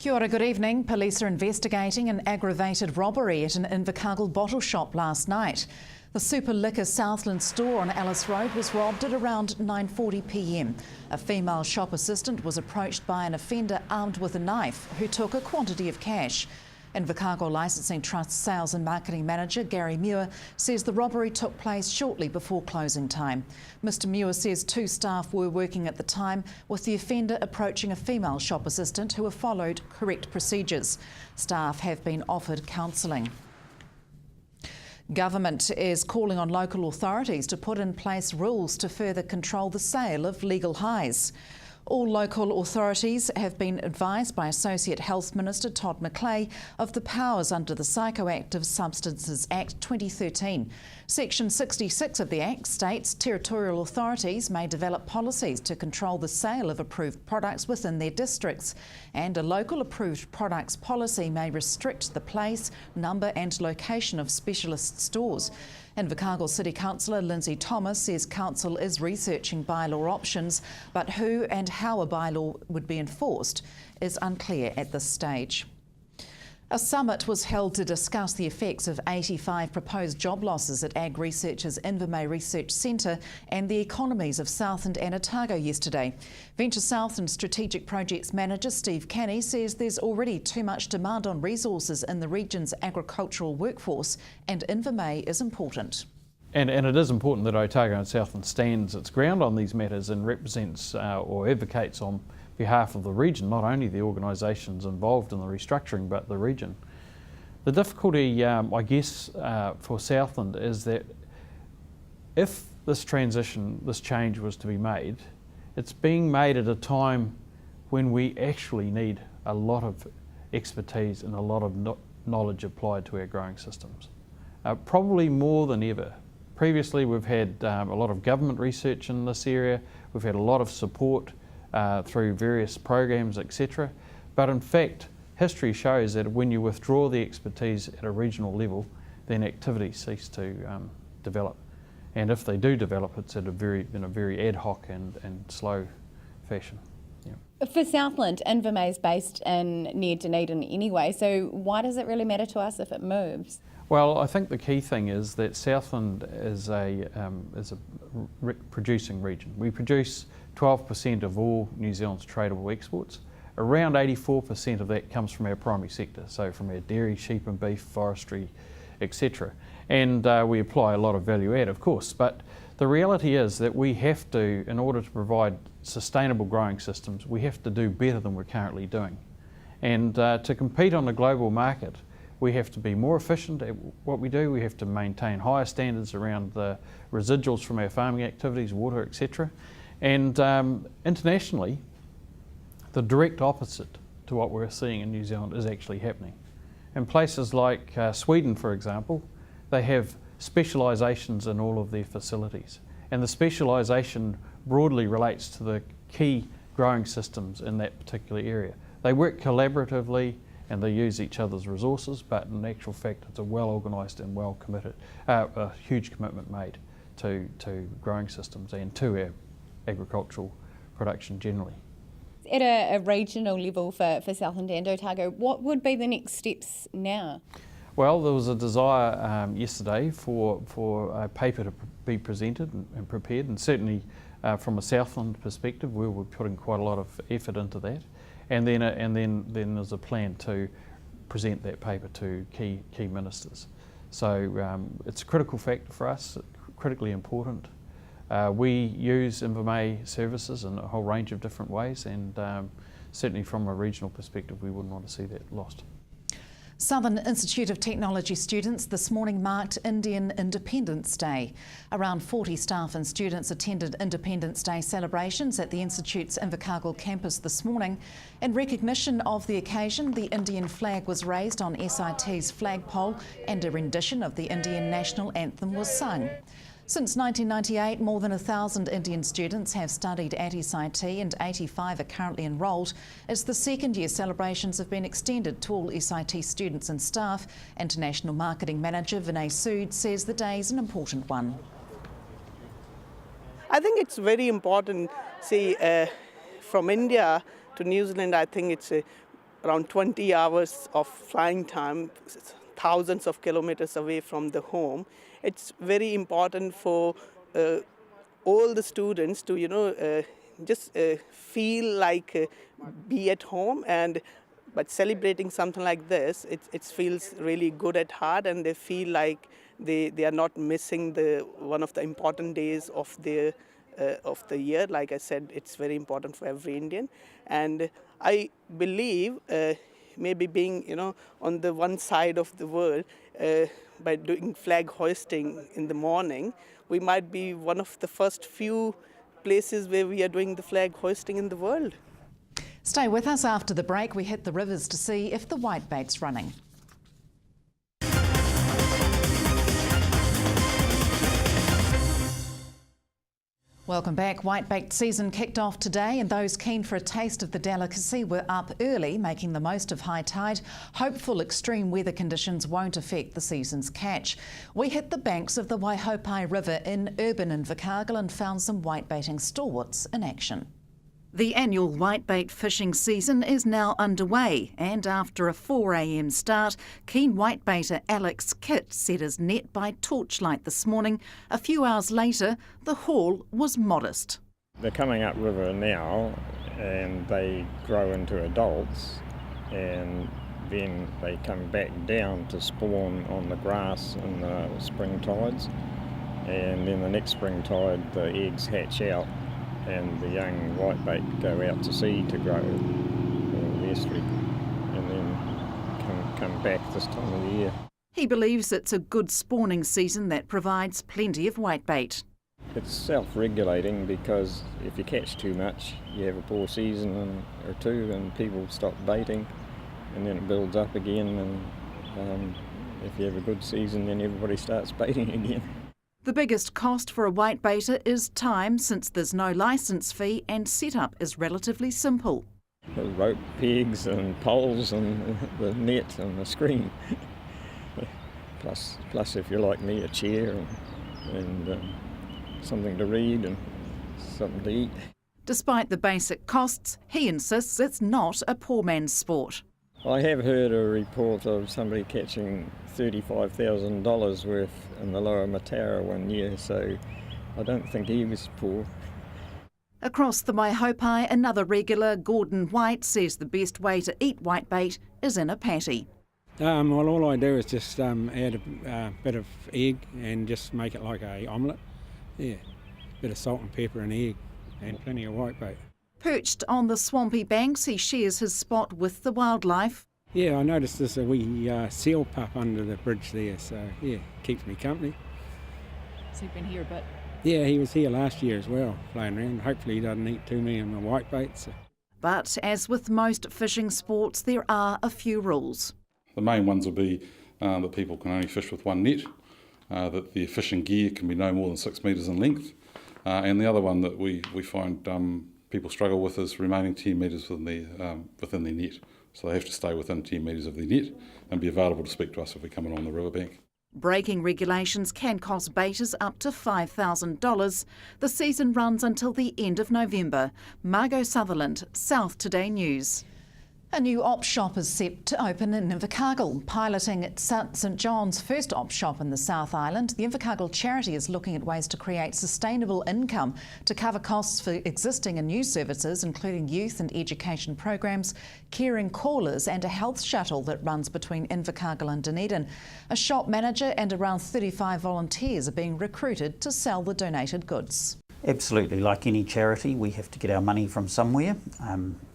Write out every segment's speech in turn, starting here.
Kia ora, good evening. Police are investigating an aggravated robbery at an Invercargill bottle shop last night. The Super Liquor Southland store on Alice Road was robbed at around 9:40 p.m. A female shop assistant was approached by an offender armed with a knife who took a quantity of cash. Invercargill Licensing Trust Sales and Marketing Manager Gary Muir says the robbery took place shortly before closing time. Mr Muir says 2 staff were working at the time, with the offender approaching a female shop assistant who have followed correct procedures. Staff have been offered counselling. Government is calling on local authorities to put in place rules to further control the sale of legal highs. All local authorities have been advised by Associate Health Minister Todd McClay of the powers under the Psychoactive Substances Act 2013. Section 66 of the Act states territorial authorities may develop policies to control the sale of approved products within their districts, and a local approved products policy may restrict the place, number and location of specialist stores. Invercargill City Councillor Lindsay Thomas says council is researching bylaw options, but who and how a bylaw would be enforced is unclear at this stage. A summit was held to discuss the effects of 85 proposed job losses at Ag Research's Invermay Research Centre and the economies of Southland and Otago yesterday. Venture Southland Strategic Projects Manager Steve Canny says there's already too much demand on resources in the region's agricultural workforce, and Invermay is important. And it is important that Otago and Southland stands its ground on these matters and represents or advocates on behalf of the region, not only the organisations involved in the restructuring but the region. The difficulty, I guess, for Southland is that if this change was to be made, it's being made at a time when we actually need a lot of expertise and a lot of knowledge applied to our growing systems. Probably more than ever. Previously we've had a lot of government research in this area, we've had a lot of support through various programs, etc. But in fact, history shows that when you withdraw the expertise at a regional level, then activities cease to develop. And if they do develop, it's at in a very ad hoc and slow fashion. Yeah. For Southland, Invermay is based near Dunedin anyway, so why does it really matter to us if it moves? Well, I think the key thing is that Southland is a producing region. We produce 12% of all New Zealand's tradable exports. Around 84% of that comes from our primary sector, so from our dairy, sheep and beef, forestry, etc. And we apply a lot of value add, of course, but the reality is that we have to, in order to provide sustainable growing systems, we have to do better than we're currently doing. And to compete on the global market, we have to be more efficient at what we do. We have to maintain higher standards around the residuals from our farming activities, water, etc. And internationally, the direct opposite to what we're seeing in New Zealand is actually happening. In places like Sweden, for example, they have specialisations in all of their facilities. And the specialisation broadly relates to the key growing systems in that particular area. They work collaboratively and they use each other's resources, but in actual fact it's a well organised and well committed, a huge commitment made to growing systems and to our agricultural production generally. At a regional level for Southland and Otago, what would be the next steps now? Well, there was a desire yesterday for a paper to be presented and prepared, and certainly from a Southland perspective we were putting quite a lot of effort into that. And then there's a plan to present that paper to key ministers. So it's a critical factor for us, critically important. We use Invermay services in a whole range of different ways, and certainly from a regional perspective we wouldn't want to see that lost. Southern Institute of Technology students this morning marked Indian Independence Day. Around 40 staff and students attended Independence Day celebrations at the Institute's Invercargill campus this morning. In recognition of the occasion, the Indian flag was raised on SIT's flagpole and a rendition of the Indian national anthem was sung. Since 1998, more than 1,000 Indian students have studied at SIT and 85 are currently enrolled. As the second year celebrations have been extended to all SIT students and staff, International Marketing Manager Invermay Summit says the day is an important one. I think it's very important, from India to New Zealand, I think it's around 20 hours of flying time, thousands of kilometers away from the home. It's very important for all the students to, just feel like be at home, and but celebrating something like this, it feels really good at heart, and they feel like they are not missing one of the important days of the year. Like I said, it's very important for every Indian, and I believe maybe being on the one side of the world, by doing flag hoisting in the morning, we might be one of the first few places where we are doing the flag hoisting in the world. Stay with us. After the break, we hit the rivers to see if the whitebait's running. Welcome back. Whitebait season kicked off today, and those keen for a taste of the delicacy were up early, making the most of high tide, hopeful extreme weather conditions won't affect the season's catch. We hit the banks of the Waihopai River in urban Invercargill and found some whitebaiting stalwarts in action. The annual whitebait fishing season is now underway, and after a 4 a.m. start, keen whitebaiter Alex Kitt set his net by torchlight this morning. A few hours later, the haul was modest. They're coming upriver now, and they grow into adults, and then they come back down to spawn on the grass in the spring tides, and then the next spring tide the eggs hatch out, and the young whitebait go out to sea to grow in the estuary, and then come back this time of the year. He believes it's a good spawning season that provides plenty of whitebait. It's self-regulating, because if you catch too much, you have a poor season or two and people stop baiting, and then it builds up again, and if you have a good season, then everybody starts baiting again. The biggest cost for a whitebaiter is time, since there's no licence fee and setup is relatively simple. The rope pegs and poles and the net and the screen. plus, if you're like me, a chair and something to read and something to eat. Despite the basic costs, he insists it's not a poor man's sport. I have heard a report of somebody catching $35,000 worth in the Lower Mataura one year, so I don't think he was poor. Across the Waihopai, another regular, Gordon White, says the best way to eat whitebait is in a patty. Well, all I do is just add a bit of egg and just make it like a omelette. Yeah, bit of salt and pepper and egg and plenty of whitebait. Perched on the swampy banks, he shares his spot with the wildlife. Yeah, I noticed there's a wee seal pup under the bridge there, so yeah, keeps me company. So you've been here a bit? Yeah, he was here last year as well, flying around. Hopefully he doesn't eat too many of my whitebaits. So. But as with most fishing sports, there are a few rules. The main ones will be that people can only fish with one net, that their fishing gear can be no more than 6 metres in length, and the other one that we find people struggle with is remaining 10 metres within their net. So they have to stay within 10 metres of their net and be available to speak to us if we're coming on the riverbank. Breaking regulations can cost baiters up to $5,000. The season runs until the end of November. Margot Southland, South Today News. A new op shop is set to open in Invercargill. Piloting at St John's first op shop in the South Island, the Invercargill charity is looking at ways to create sustainable income to cover costs for existing and new services, including youth and education programs, caring callers and a health shuttle that runs between Invercargill and Dunedin. A shop manager and around 35 volunteers are being recruited to sell the donated goods. Absolutely, like any charity, we have to get our money from somewhere,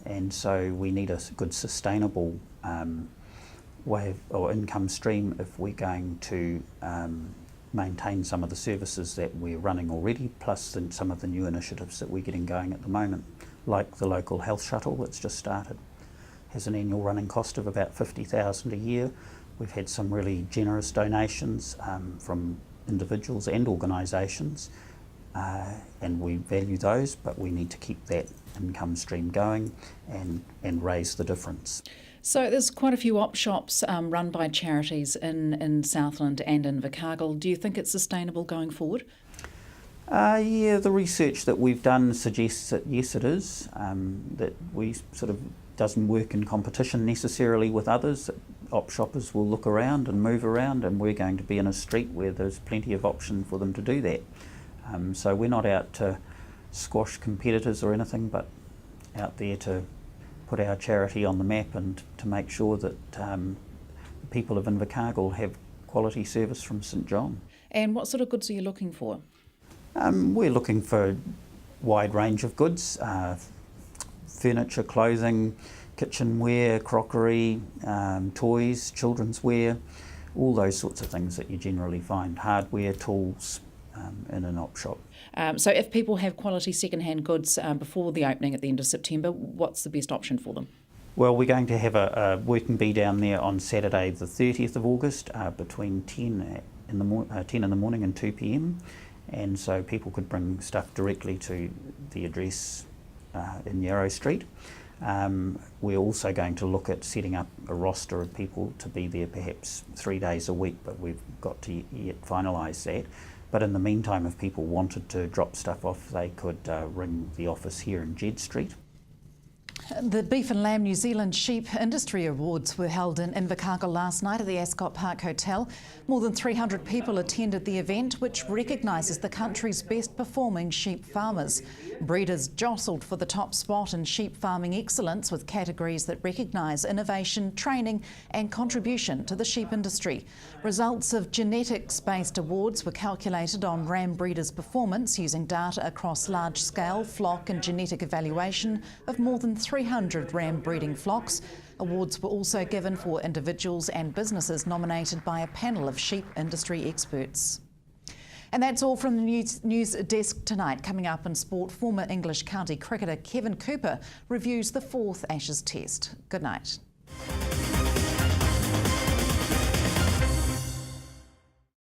and so we need a good sustainable way or income stream if we're going to maintain some of the services that we're running already, plus some of the new initiatives that we're getting going at the moment, like the local health shuttle that's just started. Has an annual running cost of about $50,000 a year. We've had some really generous donations from individuals and organisations. And we value those, but we need to keep that income stream going and raise the difference. So there's quite a few op shops run by charities in Southland and Invercargill. Do you think it's sustainable going forward? Yeah, the research that we've done suggests that yes, it is. That we sort of doesn't work in competition necessarily with others. Op shoppers will look around and move around, and we're going to be in a street where there's plenty of option for them to do that. So we're not out to squash competitors or anything, but out there to put our charity on the map and to make sure that the people of Invercargill have quality service from St John. And what sort of goods are you looking for? We're looking for a wide range of goods, furniture, clothing, kitchenware, crockery, toys, children's wear, all those sorts of things that you generally find, hardware, tools in an op shop. So if people have quality second-hand goods before the opening at the end of September, what's the best option for them? Well, we're going to have a working bee down there on Saturday the 30th of August between 10 in the morning and 2 p.m, and so people could bring stuff directly to the address in Yarrow Street. We're also going to look at setting up a roster of people to be there perhaps 3 days a week, but we've got to yet finalise that. But in the meantime, if people wanted to drop stuff off, they could ring the office here in Jed Street. The Beef and Lamb New Zealand Sheep Industry Awards were held in Invercargill last night at the Ascot Park Hotel. More than 300 people attended the event, which recognises the country's best performing sheep farmers. Breeders jostled for the top spot in sheep farming excellence, with categories that recognise innovation, training and contribution to the sheep industry. Results of genetics-based awards were calculated on ram breeders' performance using data across large-scale flock and genetic evaluation of more than 300 ram breeding flocks. Awards were also given for individuals and businesses nominated by a panel of sheep industry experts. And that's all from the news desk tonight. Coming up in sport, former English county cricketer Kevin Cooper reviews the 4th Ashes Test. Good night.